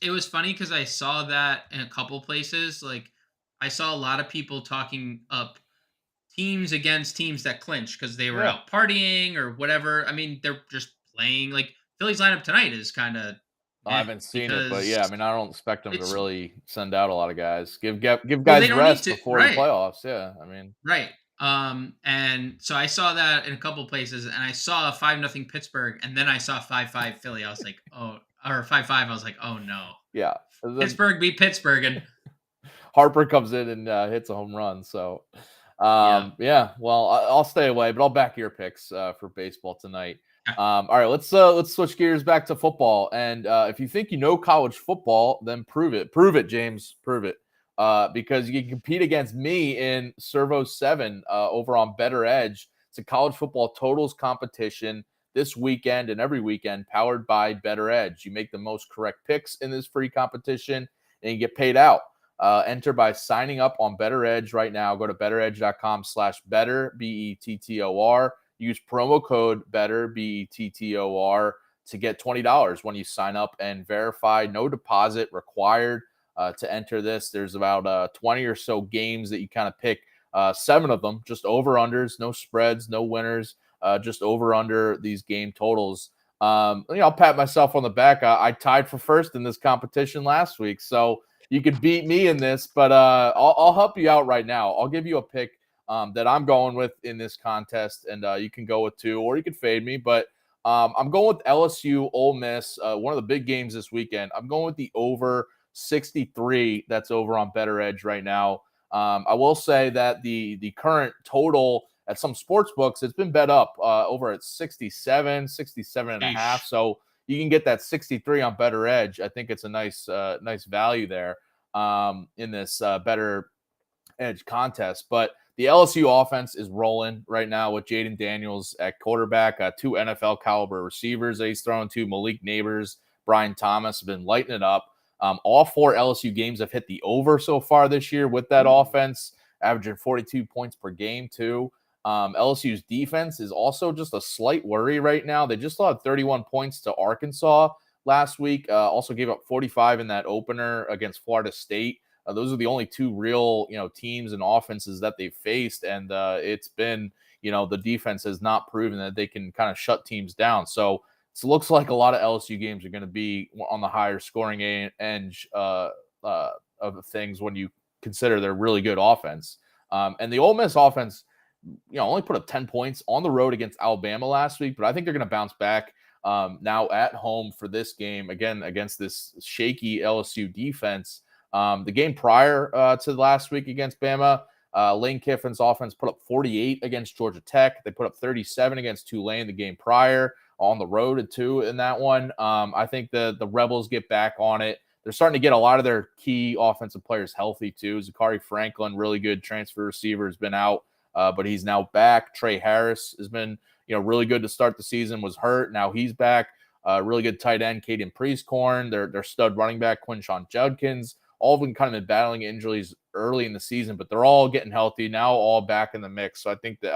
was funny because I saw that in a couple places. Like I saw a lot of people talking up teams against teams that clinch because they were out partying or whatever. I mean, they're just playing. Like Philly's lineup tonight is kind of. I haven't seen it, but yeah, I mean, I don't expect them to really send out a lot of guys. Give guys rest before the playoffs. Yeah, I mean, right. And so I saw that in a couple places, and I saw 5-0 Pittsburgh, and then I saw 5-5 Philly. I was like, oh, or 5-5. I was like, oh no. Yeah, Pittsburgh beat Pittsburgh, and Harper comes in and hits a home run. So, yeah. Well, I'll stay away, but I'll back your picks for baseball tonight. All right, let's switch gears back to football. And if you think you know college football, then prove it. Prove it, James. Prove it. Because you can compete against me in Servo 7 over on BettorEdge. It's a college football totals competition this weekend and every weekend powered by BettorEdge. You make the most correct picks in this free competition and you get paid out. Enter by signing up on BettorEdge right now. Go to bettoredge.com/better, BETTOR. Use promo code BETTER, BETTOR, to get $20 when you sign up and verify. No deposit required to enter this. There's about 20 or so games that you kind of pick. 7 of them, just over-unders, no spreads, no winners, just over-under these game totals. I'll pat myself on the back. I tied for first in this competition last week, so you could beat me in this, but I'll help you out right now. I'll give you a pick that I'm going with in this contest, and you can go with 2, or you could fade me, but I'm going with LSU-Ole Miss, one of the big games this weekend. I'm going with the over 63 that's over on BettorEdge right now. I will say that the current total at some sports books, it's been bet up over at 67 and a half. So you can get that 63 on BettorEdge. I think it's a nice value there in this BettorEdge contest. But the LSU offense is rolling right now with Jaden Daniels at quarterback, 2 NFL caliber receivers that he's throwing to. Malik Neighbors, Brian Thomas have been lighting it up. All 4 LSU games have hit the over so far this year with that offense, averaging 42 points per game too. LSU's defense is also just a slight worry right now. They just allowed 31 points to Arkansas last week. Also gave up 45 in that opener against Florida State. Those are the only 2 real, teams and offenses that they've faced. And it's been, the defense has not proven that they can kind of shut teams down. So it looks like a lot of LSU games are going to be on the higher scoring edge of things when you consider their really good offense. And the Ole Miss offense, only put up 10 points on the road against Alabama last week, but I think they're going to bounce back now at home for this game, again, against this shaky LSU defense. The game prior to last week against Bama, Lane Kiffin's offense put up 48 against Georgia Tech. They put up 37 against Tulane the game prior on the road too in that one. I think the Rebels get back on it. They're starting to get a lot of their key offensive players healthy too. Zachary Franklin, really good transfer receiver, has been out, but he's now back. Trey Harris has been, really good to start the season, was hurt. Now he's back. Really good tight end, Caden Priestcorn. Their stud running back, Quinshawn Judkins. All of them kind of been battling injuries early in the season, but they're all getting healthy now, all back in the mix. So I think the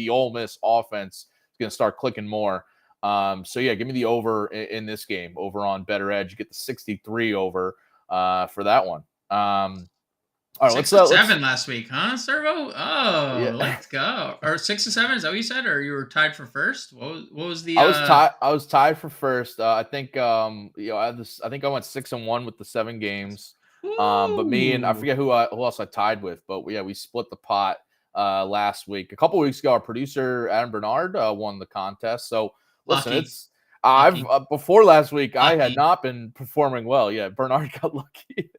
Ole Miss offense is going to start clicking more. So yeah, give me the over in this game over on BettorEdge. You get the 63 over for that one. All right, 6-7 last week, huh, Servo? Oh, yeah. Let's go. Or 6-7, is that what you said? Or you were tied for first? What was the? I was tied for first. I think I think I went 6-1 with the 7 games. But me and I forget who else I tied with, but yeah, we split the pot last week. A couple weeks ago, our producer Adam Bernard won the contest. So listen, lucky. I've before last week lucky. I had not been performing well. Yeah, Bernard got lucky.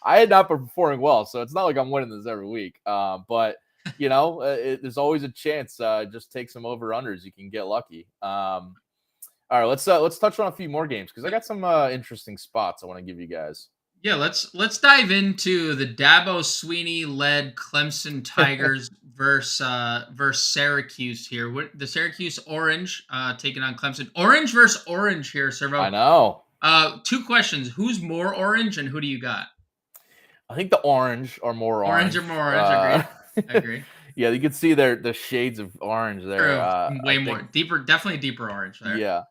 I had not been performing well, so it's not like I'm winning this every week. But there's always a chance. Just take some over unders. You can get lucky. All All right, let's touch on a few more games because I got some interesting spots I want to give you guys. Yeah, let's dive into the Dabo Sweeney led Clemson Tigers versus Syracuse here. What the Syracuse Orange taking on Clemson. Orange versus Orange here, Servo. I know. Two questions. Who's more orange and who do you got? I think the orange are more orange. Orange or more orange, agreed. I agree. Yeah, you can see the shades of orange there. Way more deeper, definitely deeper orange there. Yeah.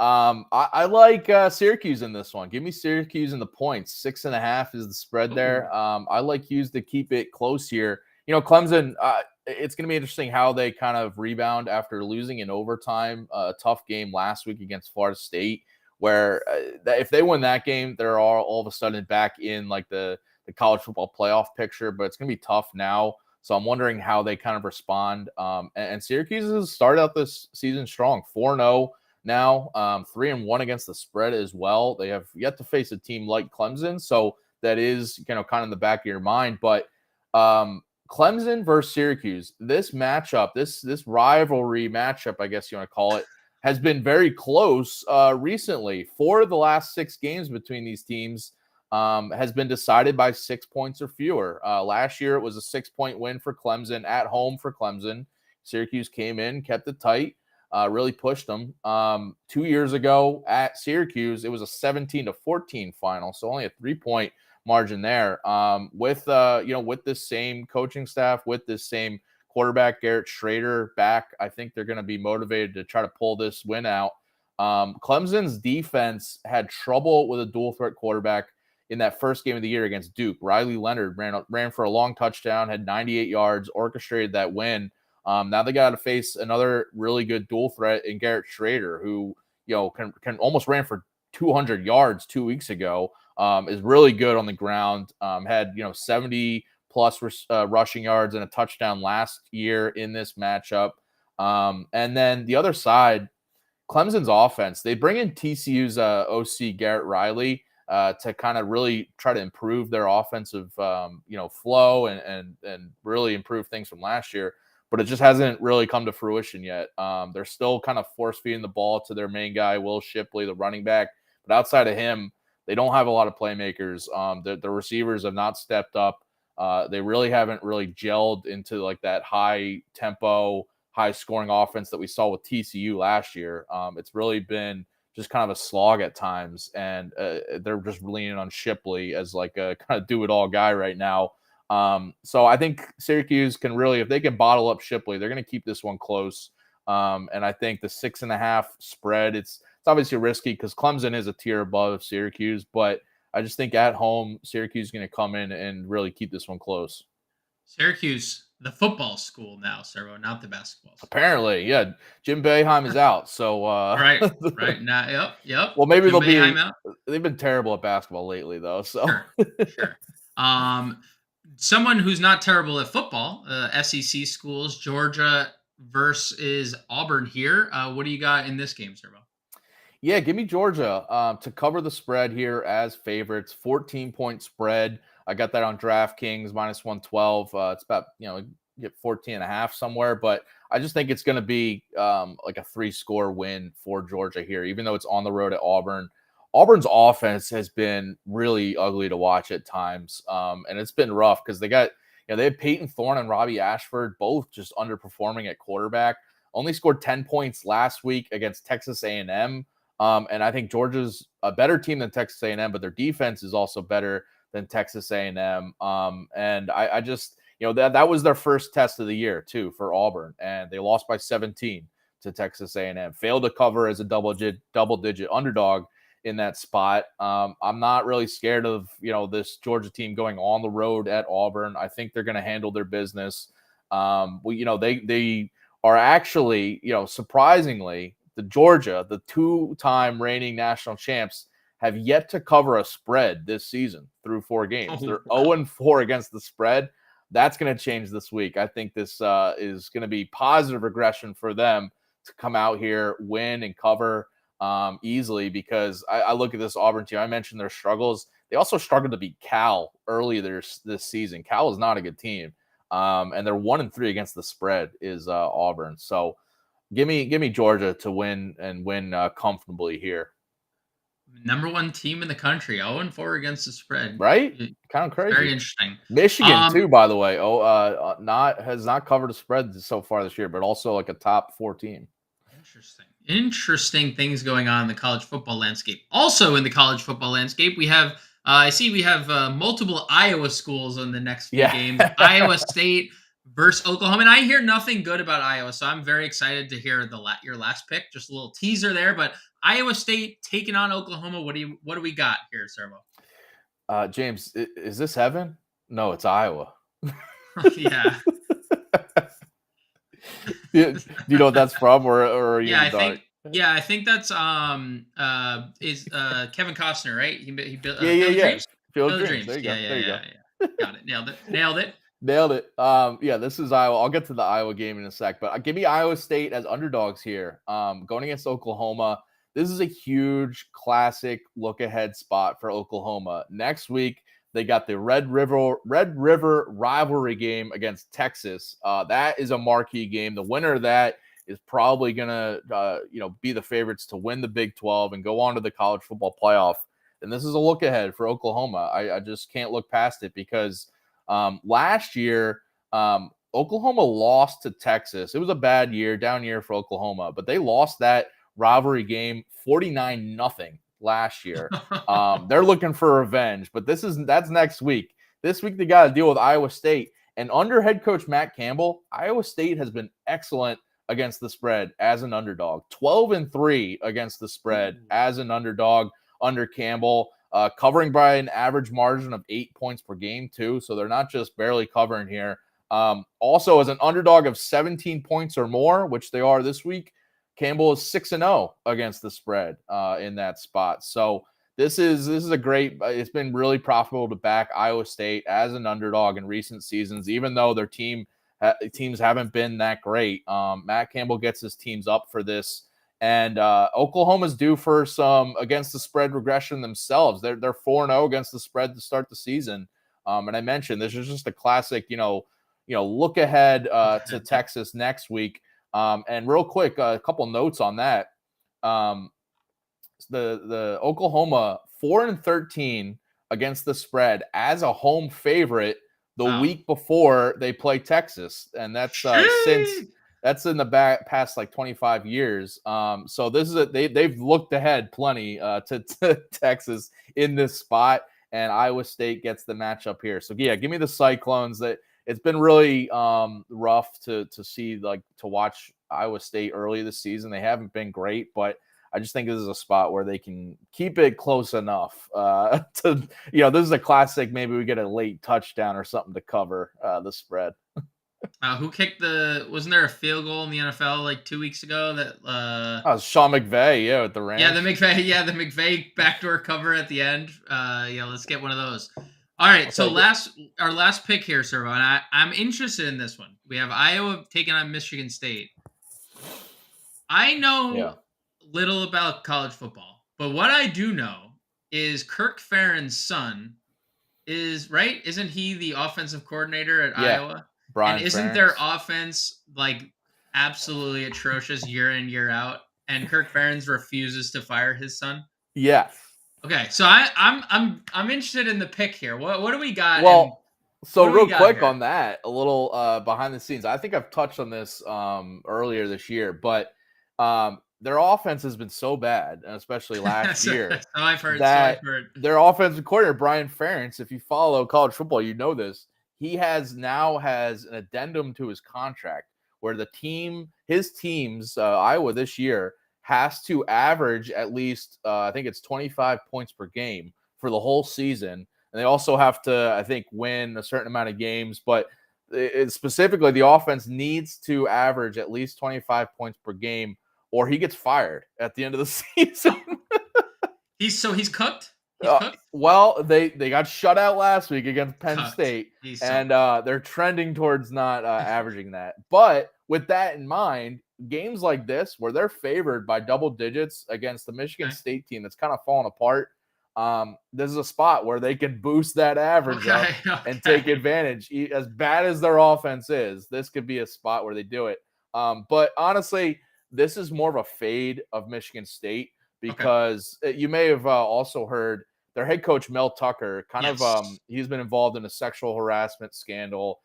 I like Syracuse in this one. Give me Syracuse in the points. 6.5 is the spread there. I like Hughes to keep it close here. Clemson, it's going to be interesting how they kind of rebound after losing in overtime. A tough game last week against Florida State, where if they win that game, they're all of a sudden back in like the college football playoff picture, but it's going to be tough now. So I'm wondering how they kind of respond. And Syracuse has started out this season strong, 4-0. Now, 3-1 against the spread as well. They have yet to face a team like Clemson, so that is kind of in the back of your mind. But Clemson versus Syracuse, this matchup, this rivalry matchup, I guess you want to call it, has been very close recently. 4 of the last 6 games between these teams has been decided by 6 points or fewer. Last year, it was a 6-point win for Clemson at home for Clemson. Syracuse came in, kept it tight. Really pushed them. 2 years ago at Syracuse, it was a 17-14 final, so only a 3-point margin there. With this same coaching staff, with this same quarterback, Garrett Schrader back, I think they're going to be motivated to try to pull this win out. Clemson's defense had trouble with a dual threat quarterback in that first game of the year against Duke. Riley Leonard ran for a long touchdown, had 98 yards, orchestrated that win. Now they got to face another really good dual threat in Garrett Schrader, who can almost ran for 200 yards 2 weeks ago. Is really good on the ground. Had 70 plus rushing yards and a touchdown last year in this matchup. And then the other side, Clemson's offense. They bring in TCU's OC Garrett Riley to kind of really try to improve their offensive flow and really improve things from last year. But it just hasn't really come to fruition yet. They're still kind of force-feeding the ball to their main guy, Will Shipley, the running back. But outside of him, they don't have a lot of playmakers. The receivers have not stepped up. They really haven't gelled into like that high-tempo, high-scoring offense that we saw with TCU last year. It's really been just kind of a slog at times, and they're just leaning on Shipley as like a kind of do-it-all guy right now. So I think Syracuse can really, if they can bottle up Shipley, they're going to keep this one close. And I think the 6.5 spread, it's obviously risky because Clemson is a tier above Syracuse, but I just think at home, Syracuse is going to come in and really keep this one close. Syracuse, the football school now, Servo, not the basketball school. Apparently, yeah. Jim Boeheim is out. So right now, yep. Well, maybe Jim they've been terrible at basketball lately, though. So sure. Someone who's not terrible at football, SEC schools, Georgia versus Auburn here. What do you got in this game, Servo? Yeah, give me Georgia to cover the spread here as favorites. 14-point spread. I got that on DraftKings, minus 112. It's about, get 14.5 somewhere, but I just think it's going to be like a 3-score win for Georgia here, even though it's on the road at Auburn. Auburn's offense has been really ugly to watch at times, and it's been rough because they had Peyton Thorne and Robbie Ashford both just underperforming at quarterback. Only scored 10 points last week against Texas A&M, and I think Georgia's a better team than Texas A&M, but their defense is also better than Texas A&M. And I just that was their first test of the year too for Auburn, and they lost by 17 to Texas A&M. Failed to cover as a double-digit underdog in that spot. I'm not really scared of, this Georgia team going on the road at Auburn. I think they're going to handle their business. They are actually, surprisingly, the 2-time reigning national champs have yet to cover a spread this season through 4 games. They're 0-4 against the spread. That's going to change this week. I think this is going to be positive regression for them to come out here, win and cover easily, because I look at this Auburn team. I mentioned their struggles. They also struggled to beat Cal early this season. Cal is not a good team, and they're 1-3 against the spread is Auburn. So Give me Georgia to win comfortably here. Number 1 team in the country, 0-4 against the spread. Right? Kind of crazy. Very interesting. Michigan too, by the way. Has not covered a spread so far this year, but also like a top 4 team. Interesting things going on in the college football landscape. Also in the college football landscape, we have multiple Iowa schools in the next few games. Iowa State versus Oklahoma, and I hear nothing good about Iowa, so I'm very excited to hear your last pick. Just a little teaser there, but Iowa State taking on Oklahoma. What do we got here, Servo? James, is this heaven? No, it's Iowa. Yeah. Do you know what that's from, or are you? I think that's Kevin Costner, right? He built Dreams. Field of Dreams. There you go. Got it. Nailed it. This is Iowa. I'll get to the Iowa game in a sec, but give me Iowa State as underdogs here. Going against Oklahoma. This is a huge classic look ahead spot for Oklahoma. Next week, they got the Red River rivalry game against Texas. That is a marquee game. The winner of that is probably going to be the favorites to win the Big 12 and go on to the college football playoff. And this is a look ahead for Oklahoma. I just can't look past it because last year, Oklahoma lost to Texas. It was a bad year, down year for Oklahoma, but they lost that rivalry game 49-0 last year. They're looking for revenge, but that's next week. This week they got to deal with Iowa State. And under head coach Matt Campbell, Iowa State has been excellent against the spread as an underdog. 12-3 against the spread as an underdog under Campbell, covering by an average margin of 8 points per game too. So they're not just barely covering here. Also as an underdog of 17 points or more, which they are this week, Campbell is 6-0 against the spread in that spot. So this is a great. It's been really profitable to back Iowa State as an underdog in recent seasons, even though their teams haven't been that great. Matt Campbell gets his teams up for this, and Oklahoma's due for some against the spread regression themselves. They're 4-0 against the spread to start the season. And I mentioned this is just a classic, look ahead to Texas next week. And real quick, a couple notes on that. The Oklahoma 4-13 against the spread as a home favorite the week before they play Texas, and that's that's in the past like 25 years. So this is they've looked ahead plenty to Texas in this spot, and Iowa State gets the matchup here. So give me the Cyclones. That it's been really rough to see, like, to watch Iowa State early this season. They haven't been great, but I just think this is a spot where they can keep it close enough this is a classic. Maybe we get a late touchdown or something to cover the spread. Who kicked wasn't there a field goal in the NFL like 2 weeks ago that Sean McVay, with the Rams. The McVay backdoor cover at the end. Let's get one of those. All right, so our last pick here, Servo, and I'm interested in this one. We have Iowa taking on Michigan State. I know little about college football, but what I do know is Kirk Ferentz' son is, right? Isn't he the offensive coordinator at Iowa? Brian and isn't Ferentz. Their offense like absolutely atrocious year in, year out? And Kirk Ferentz refuses to fire his son? Yes. Okay, so I'm interested in the pick here. What do we got? Well, so real quick here on that, a little behind the scenes. I think I've touched on this earlier this year, but their offense has been so bad, and especially last year. I've heard. Their offensive coordinator, Brian Ferentz, if you follow college football, you know this. He now has an addendum to his contract where his teams, Iowa this year, has to average at least, I think it's 25 points per game for the whole season. And they also have to, I think, win a certain amount of games. But specifically, the offense needs to average at least 25 points per game, or he gets fired at the end of the season. He's cooked? Well, they got shut out last week against Penn State, and they're trending towards not averaging that. But with that in mind, games like this where they're favored by double digits against the Michigan State team that's kind of falling apart, this is a spot where they can boost that average up and take advantage. As bad as their offense is, this could be a spot where they do it. But honestly, this is more of a fade of Michigan State because you may have also heard their head coach, Mel Tucker, he's been involved in a sexual harassment scandal,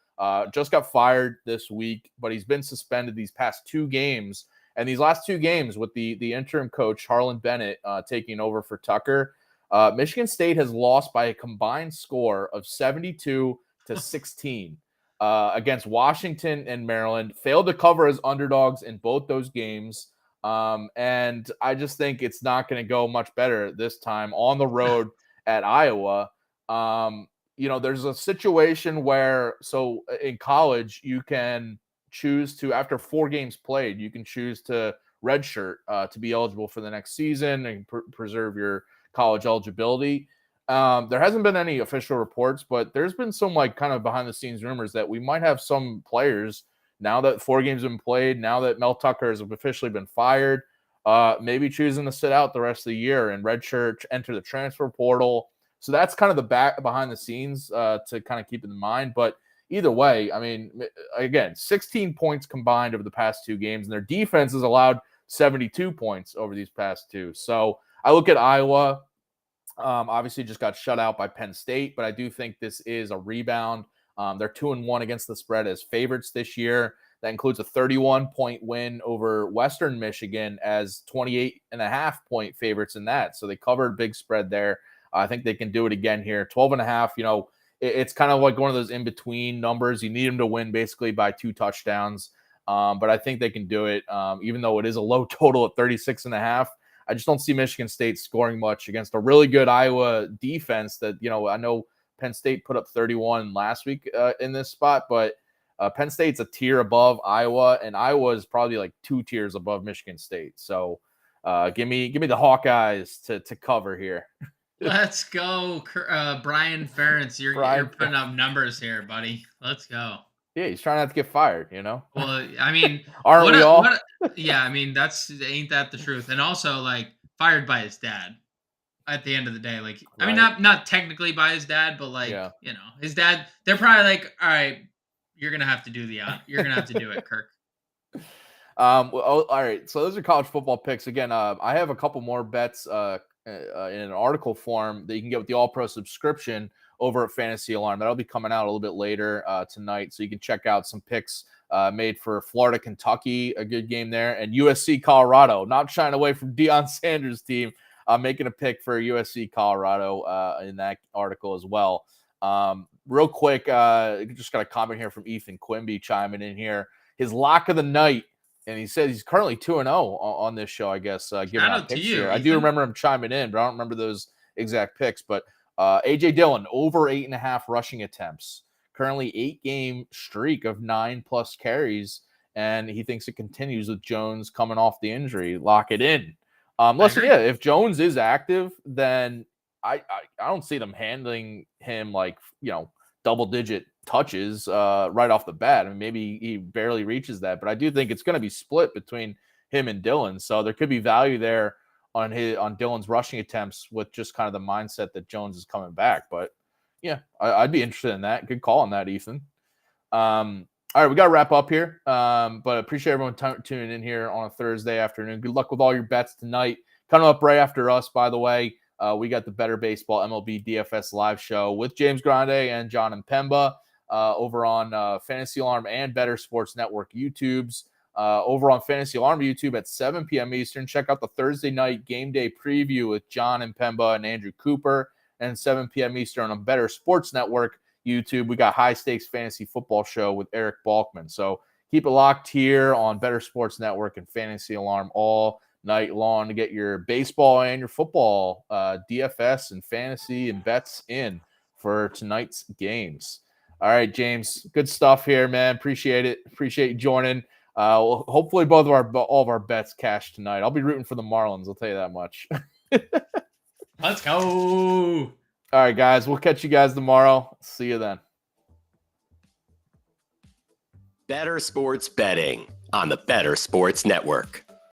just got fired this week, but he's been suspended these past 2 games. And these last 2 games with the interim coach, Harlan Bennett, taking over for Tucker, Michigan State has lost by a combined score of 72-16 against Washington and Maryland, failed to cover as underdogs in both those games. And I just think it's not going to go much better this time on the road at Iowa. There's a situation where, so in college, you can choose to, after 4 games played, you can choose to redshirt to be eligible for the next season and preserve your college eligibility. There hasn't been any official reports, but there's been some kind of behind the scenes rumors that we might have some players, now that 4 games have been played, now that Mel Tucker has officially been fired, maybe choosing to sit out the rest of the year and redshirt, enter the transfer portal. So that's kind of the behind the scenes to kind of keep in mind. But either way, I mean, again, 16 points combined over the past 2 games, and their defense has allowed 72 points over these past 2. So I look at Iowa. Obviously just got shut out by Penn State, but I do think this is a rebound. They're 2-1 against the spread as favorites this year. That includes a 31-point win over Western Michigan as 28.5-point favorites in that. So they covered big spread there. I think they can do it again here. 12.5, it's kind of like one of those in-between numbers. You need them to win basically by 2 touchdowns. But I think they can do it, even though it is a low total at 36.5. I just don't see Michigan State scoring much against a really good Iowa defense that, I know Penn State put up 31 last week in this spot, but Penn State's a tier above Iowa, and Iowa is probably like 2 tiers above Michigan State. So give me the Hawkeyes to cover here. Let's go, Brian Ferentz. You're putting up numbers here, buddy. Let's go. Yeah, he's trying not to get fired, Well, I mean, aren't we all? Yeah, I mean, ain't that the truth? And also, fired by his dad. At the end of the day, right. I mean, not technically by his dad, but his dad. They're probably like, all right, you're gonna have to do you're gonna have to do it, Kirk. All right. So those are college football picks. Again, I have a couple more bets in an article form that you can get with the All Pro subscription over at Fantasy Alarm. That'll be coming out a little bit later tonight, so you can check out some picks made for Florida, Kentucky, a good game there, and USC, Colorado. Not shying away from Deion Sanders' team. I'm making a pick for USC, Colorado in that article as well. Real quick, just got a comment here from Ethan Quimby chiming in here. His lock of the night, and he says he's currently 2-0 on this show, I guess, giving out picks here. I do remember him chiming in, but I don't remember those exact picks. But A.J. Dillon, over 8.5 rushing attempts. Currently 8-game streak of 9+ carries, and he thinks it continues with Jones coming off the injury. Lock it in. Listen, if Jones is active, then I don't see them handling him double-digit touches right off the bat. I mean, maybe he barely reaches that, but I do think it's going to be split between him and Dillon. So there could be value there on Dillon's rushing attempts with just kind of the mindset that Jones is coming back. But yeah, I'd be interested in that. Good call on that, Ethan. All right, we got to wrap up here, but appreciate everyone tuning in here on a Thursday afternoon. Good luck with all your bets tonight. Coming up right after us, by the way, we got the Better Baseball MLB DFS live show with James Grande and John Impemba over on Fantasy Alarm and Bettor Sports Network YouTubes. Over on Fantasy Alarm YouTube at 7 p.m. Eastern. Check out the Thursday night game day preview with John Impemba and Andrew Cooper, and 7 p.m. Eastern on Bettor Sports Network YouTube. We got High Stakes Fantasy Football Show with Eric Balkman. So keep it locked here on Bettor Sports Network and Fantasy Alarm all night long to get your baseball and your football DFS and fantasy and bets in for tonight's games. All right, James, good stuff here, man. Appreciate it. Appreciate you joining. Well, hopefully all of our bets cash tonight. I'll be rooting for the Marlins. I'll tell you that much. Let's go. All right, guys. We'll catch you guys tomorrow. See you then. Bettor Sports Betting on the Bettor Sports Network.